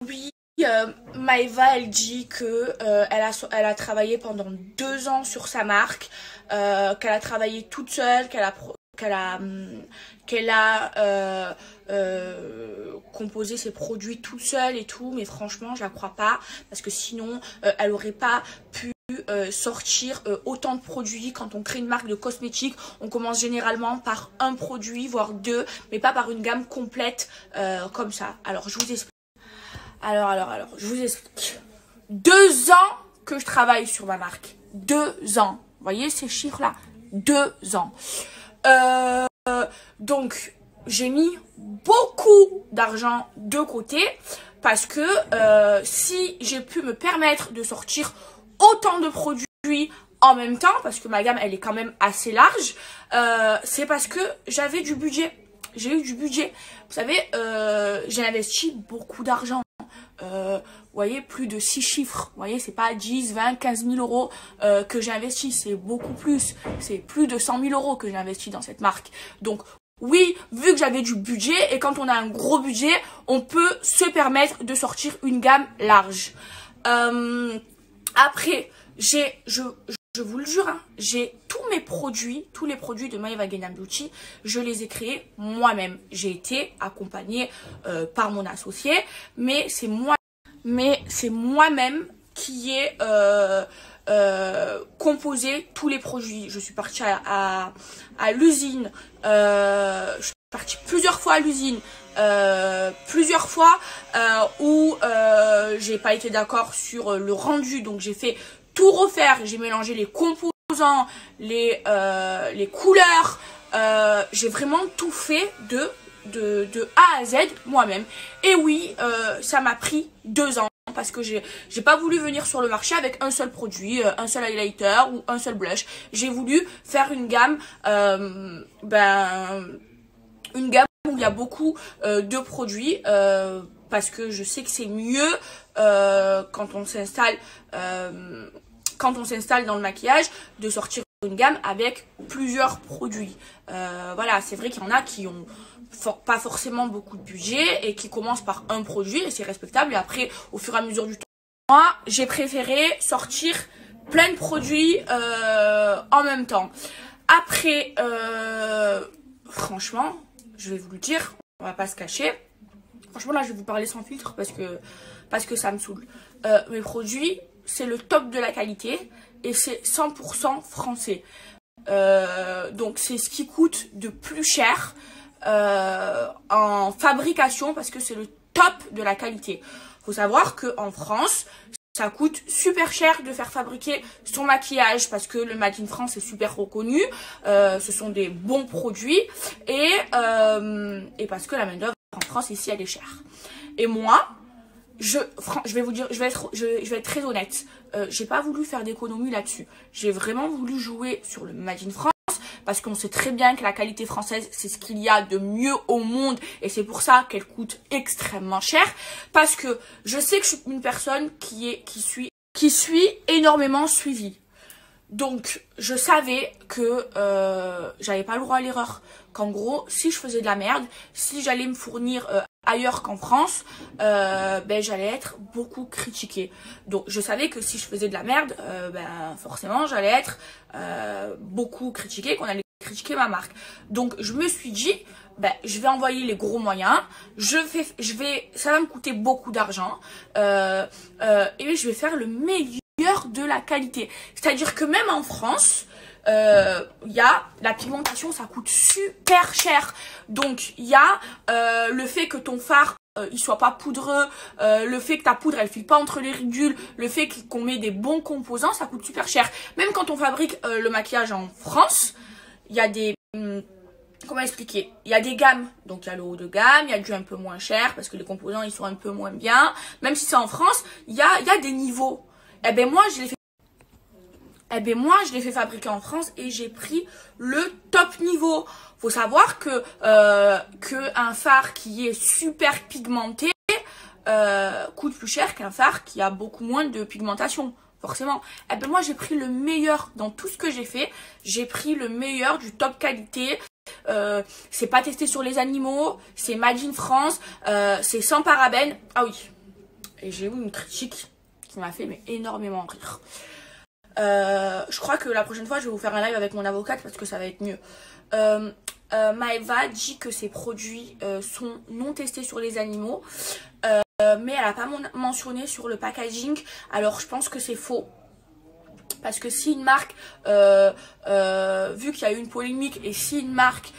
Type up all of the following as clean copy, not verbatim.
Oui, Maëva, elle dit que elle a travaillé pendant 2 ans sur sa marque, qu'elle a travaillé toute seule, qu'elle a composé ses produits toute seule et tout, mais franchement, je la crois pas, parce que sinon, elle aurait pas pu sortir autant de produits. Quand on crée une marque de cosmétiques, on commence généralement par un produit, voire deux, mais pas par une gamme complète comme ça. Alors, je vous explique. Alors, je vous explique. 2 ans que je travaille sur ma marque. 2 ans. Vous voyez ces chiffres-là? 2 ans. Donc, j'ai mis beaucoup d'argent de côté parce que si j'ai pu me permettre de sortir autant de produits en même temps, parce que ma gamme, elle est quand même assez large, c'est parce que j'avais du budget. J'ai eu du budget. Vous savez, j'ai investi beaucoup d'argent. Vous voyez, plus de 6 chiffres. Vous voyez, c'est pas 10, 20, 15 000 euros que j'ai investi. C'est beaucoup plus. C'est plus de 100 000 euros que j'ai investi dans cette marque. Donc, oui, vu que j'avais du budget, et quand on a un gros budget, on peut se permettre de sortir une gamme large. Après, je vous le jure, hein, j'ai tous les produits de Maëva Gaïna Beauty, je les ai créés moi-même. J'ai été accompagnée par mon associé, mais c'est moi-même qui ai composé tous les produits. Je suis partie à l'usine, je suis partie plusieurs fois à l'usine, plusieurs fois où j'ai pas été d'accord sur le rendu, donc j'ai fait tout refaire, j'ai mélangé les composants, les couleurs, j'ai vraiment tout fait de A à Z moi-même. Et oui, ça m'a pris 2 ans parce que j'ai pas voulu venir sur le marché avec un seul produit, un seul highlighter ou un seul blush. J'ai voulu faire une gamme, une gamme où il y a beaucoup de produits, parce que je sais que c'est mieux quand on s'installe dans le maquillage, de sortir une gamme avec plusieurs produits. Voilà, c'est vrai qu'il y en a qui ont pas forcément beaucoup de budget et qui commencent par un produit et c'est respectable. Et après, au fur et à mesure du temps, moi, j'ai préféré sortir plein de produits en même temps. Après, franchement, je vais vous le dire, on va pas se cacher. Franchement, là, je vais vous parler sans filtre parce que ça me saoule. Mes produits, c'est le top de la qualité et c'est 100% français. Donc, c'est ce qui coûte de plus cher en fabrication parce que c'est le top de la qualité. Faut savoir qu'en France, ça coûte super cher de faire fabriquer son maquillage parce que le Made in France est super reconnu. Ce sont des bons produits et parce que la main d'œuvre en France ici elle est chère. Et moi, je vais vous dire, je vais être très honnête. J'ai pas voulu faire d'économie là-dessus. J'ai vraiment voulu jouer sur le Made in France parce qu'on sait très bien que la qualité française, c'est ce qu'il y a de mieux au monde et c'est pour ça qu'elle coûte extrêmement cher. Parce que je sais que je suis une personne qui suis énormément suivie. Donc, je savais que j'avais pas le droit à l'erreur. Qu'en gros, si je faisais de la merde, si j'allais me fournir ailleurs qu'en France, j'allais être beaucoup critiquée. Donc, je savais que si je faisais de la merde, forcément, j'allais être beaucoup critiquée, qu'on allait critiquer ma marque. Donc, je me suis dit, je vais envoyer les gros moyens, ça va me coûter beaucoup d'argent, et je vais faire le meilleur de la qualité. C'est-à-dire que même en France, il y a la pigmentation, ça coûte super cher. Donc il y a le fait que ton fard il soit pas poudreux, le fait que ta poudre elle file pas entre les ridules, le fait qu'on met des bons composants, ça coûte super cher. Même quand on fabrique le maquillage en France, il y a des comment expliquer? Il y a des gammes, donc il y a le haut de gamme, il y a du un peu moins cher parce que les composants ils sont un peu moins bien. Même si c'est en France, il y a des niveaux. Moi je l'ai fait fabriquer en France et j'ai pris le top niveau. Faut savoir que un fard qui est super pigmenté coûte plus cher qu'un fard qui a beaucoup moins de pigmentation. Forcément. Moi j'ai pris le meilleur dans tout ce que j'ai fait. J'ai pris le meilleur du top qualité. C'est pas testé sur les animaux, c'est Made in France, c'est sans parabènes. Ah oui. et j'ai eu une critique qui m'a fait mais, énormément rire. Je crois que la prochaine fois, je vais vous faire un live avec mon avocate parce que ça va être mieux. Maëva dit que ces produits sont non testés sur les animaux, mais elle n'a pas mentionné sur le packaging. Alors, je pense que c'est faux. Parce que si une marque, vu qu'il y a eu une polémique, et si une marque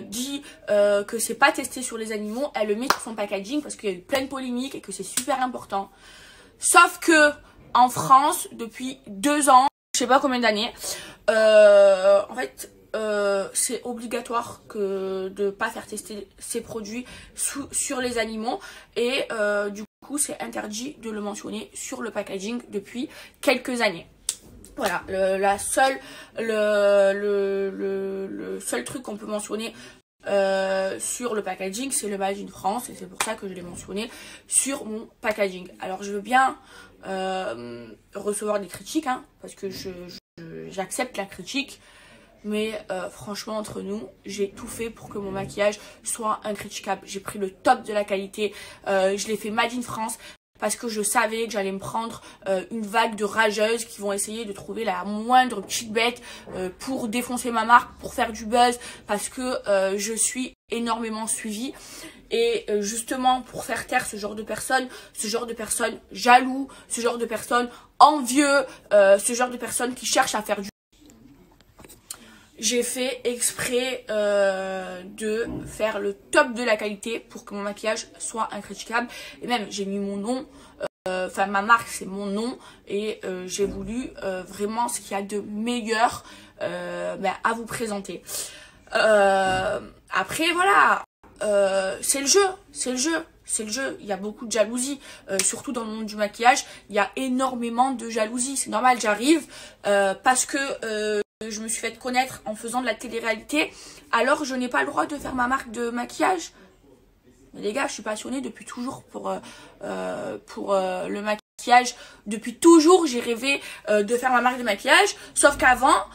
dit que c'est pas testé sur les animaux, elle le met sur son packaging parce qu'il y a eu plein de polémiques et que c'est super important. Sauf que en France, depuis 2 ans, je sais pas combien d'années, en fait, c'est obligatoire de ne pas faire tester ces produits sur les animaux et du coup, c'est interdit de le mentionner sur le packaging depuis quelques années. Voilà, le seul truc qu'on peut mentionner sur le packaging, c'est le Made in France, et c'est pour ça que je l'ai mentionné sur mon packaging. Alors, je veux bien recevoir des critiques, hein, parce que j'accepte la critique, mais franchement, entre nous, j'ai tout fait pour que mon maquillage soit incritiquable. J'ai pris le top de la qualité, je l'ai fait Made in France, parce que je savais que j'allais me prendre une vague de rageuses qui vont essayer de trouver la moindre petite bête pour défoncer ma marque, pour faire du buzz, parce que je suis énormément suivie. Et justement, pour faire taire ce genre de personnes jaloux, ce genre de personnes envieux, ce genre de personnes qui cherchent à faire du... J'ai fait exprès de faire le top de la qualité pour que mon maquillage soit incritiquable. Et même, j'ai mis mon nom, enfin ma marque c'est mon nom. Et j'ai voulu vraiment ce qu'il y a de meilleur à vous présenter. Après, voilà, c'est le jeu, c'est le jeu. C'est le jeu, il y a beaucoup de jalousie, surtout dans le monde du maquillage, il y a énormément de jalousie, c'est normal, j'arrive parce que je me suis fait connaître en faisant de la télé-réalité, alors je n'ai pas le droit de faire ma marque de maquillage. Mais les gars, je suis passionnée depuis toujours pour le maquillage, depuis toujours j'ai rêvé de faire ma marque de maquillage, sauf qu'avant,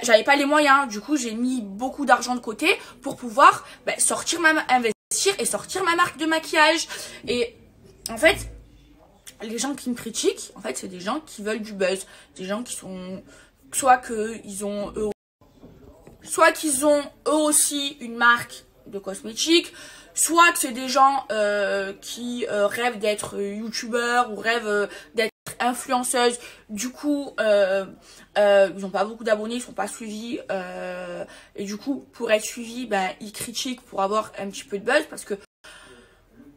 j'avais pas les moyens, du coup j'ai mis beaucoup d'argent de côté pour pouvoir investir et sortir ma marque de maquillage. Et en fait, les gens qui me critiquent, en fait, c'est des gens qui veulent du buzz, des gens qui sont soit qu'ils ont eux aussi une marque de cosmétiques, soit que c'est des gens qui rêvent d'être youtubeurs ou rêvent d'être influenceuses. Du coup, ils n'ont pas beaucoup d'abonnés, ils sont pas suivis. Et du coup, pour être suivis, ils critiquent pour avoir un petit peu de buzz, parce que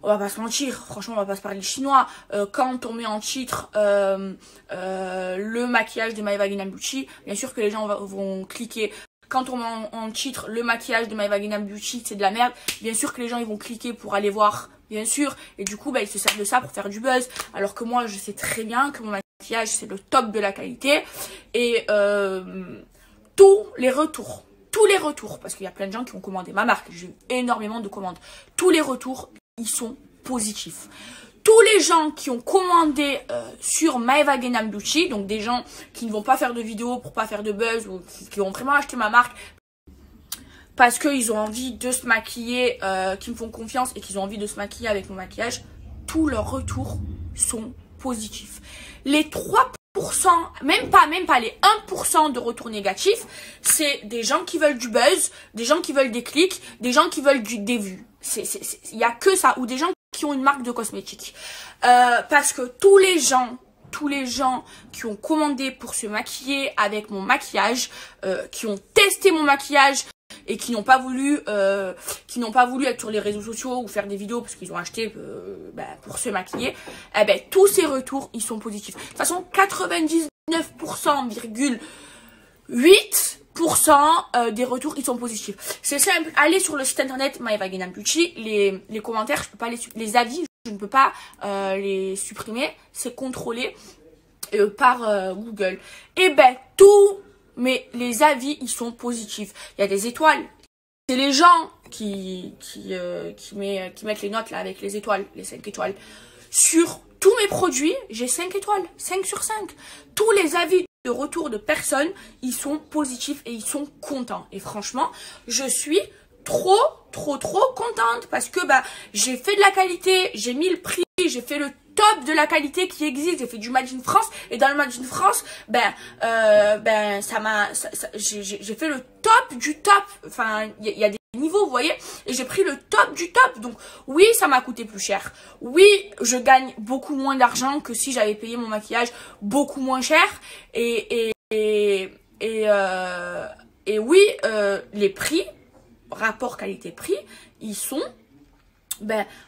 on va pas se mentir, franchement, on va pas se parler chinois. Quand on met en titre le maquillage de Maëva Guénam Beauty, bien sûr que les gens vont cliquer. Quand on met en titre le maquillage de Maëva Guénam Beauty, c'est de la merde, bien sûr que les gens ils vont cliquer pour aller voir, bien sûr. Et du coup, ils se servent de ça pour faire du buzz. Alors que moi, je sais très bien que mon maquillage, c'est le top de la qualité. Et tous les retours, parce qu'il y a plein de gens qui ont commandé ma marque, j'ai eu énormément de commandes. Tous les retours, ils sont positifs. Tous les gens qui ont commandé sur Maëva Guénam Beauty, donc des gens qui ne vont pas faire de vidéos pour pas faire de buzz, ou qui ont vraiment acheté ma marque parce qu'ils ont envie de se maquiller, qui me font confiance et qu'ils ont envie de se maquiller avec mon maquillage, tous leurs retours sont positifs. Les 3%, même pas les 1% de retours négatifs, c'est des gens qui veulent du buzz, des gens qui veulent des clics, des gens qui veulent des vues. Il y a que ça, ou des gens qui ont une marque de cosmétiques. Parce que tous les gens qui ont commandé pour se maquiller avec mon maquillage, qui ont testé mon maquillage et qui n'ont pas voulu être sur les réseaux sociaux ou faire des vidéos parce qu'ils ont acheté pour se maquiller, tous ces retours ils sont positifs. De toute façon, 99,8% des retours ils sont positifs. C'est simple, allez sur le site internet Maëva Guénam Beauty, les commentaires, je peux pas les avis, je ne peux pas les supprimer, c'est contrôlé par Google. Et mais les avis ils sont positifs. Il y a des étoiles. C'est les gens qui mettent les notes là avec les étoiles, les 5 étoiles. Sur tous mes produits, j'ai 5 étoiles, 5 sur 5. Tous les avis de retour de personnes, ils sont positifs et ils sont contents. Et franchement, je suis trop contente parce que j'ai fait de la qualité, j'ai mis le prix, j'ai fait le top de la qualité qui existe. J'ai fait du Made in France et dans le Made in France, j'ai fait le top du top. Enfin, il y a des niveaux, vous voyez, et j'ai pris le top du top. Donc oui, ça m'a coûté plus cher. Oui, je gagne beaucoup moins d'argent que si j'avais payé mon maquillage beaucoup moins cher. Et oui, les prix, rapport qualité-prix, ils sont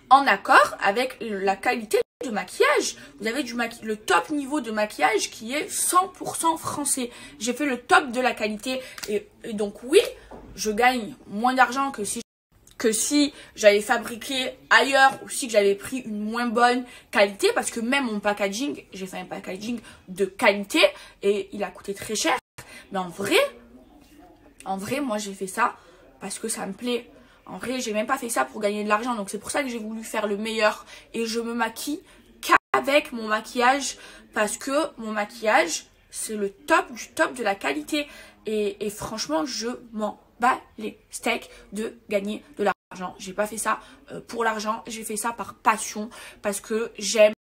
en accord avec la qualité de maquillage. Vous avez le top niveau de maquillage qui est 100% français. J'ai fait le top de la qualité et donc oui, je gagne moins d'argent que si j'avais fabriqué ailleurs ou si j'avais pris une moins bonne qualité, parce que même mon packaging, j'ai fait un packaging de qualité et il a coûté très cher. Mais en vrai, moi j'ai fait ça parce que ça me plaît. En vrai, j'ai même pas fait ça pour gagner de l'argent. Donc c'est pour ça que j'ai voulu faire le meilleur. Et je me maquille qu'avec mon maquillage. Parce que mon maquillage, c'est le top du top de la qualité. Et franchement, je m'en bats les steaks de gagner de l'argent. J'ai pas fait ça pour l'argent. J'ai fait ça par passion. Parce que j'aime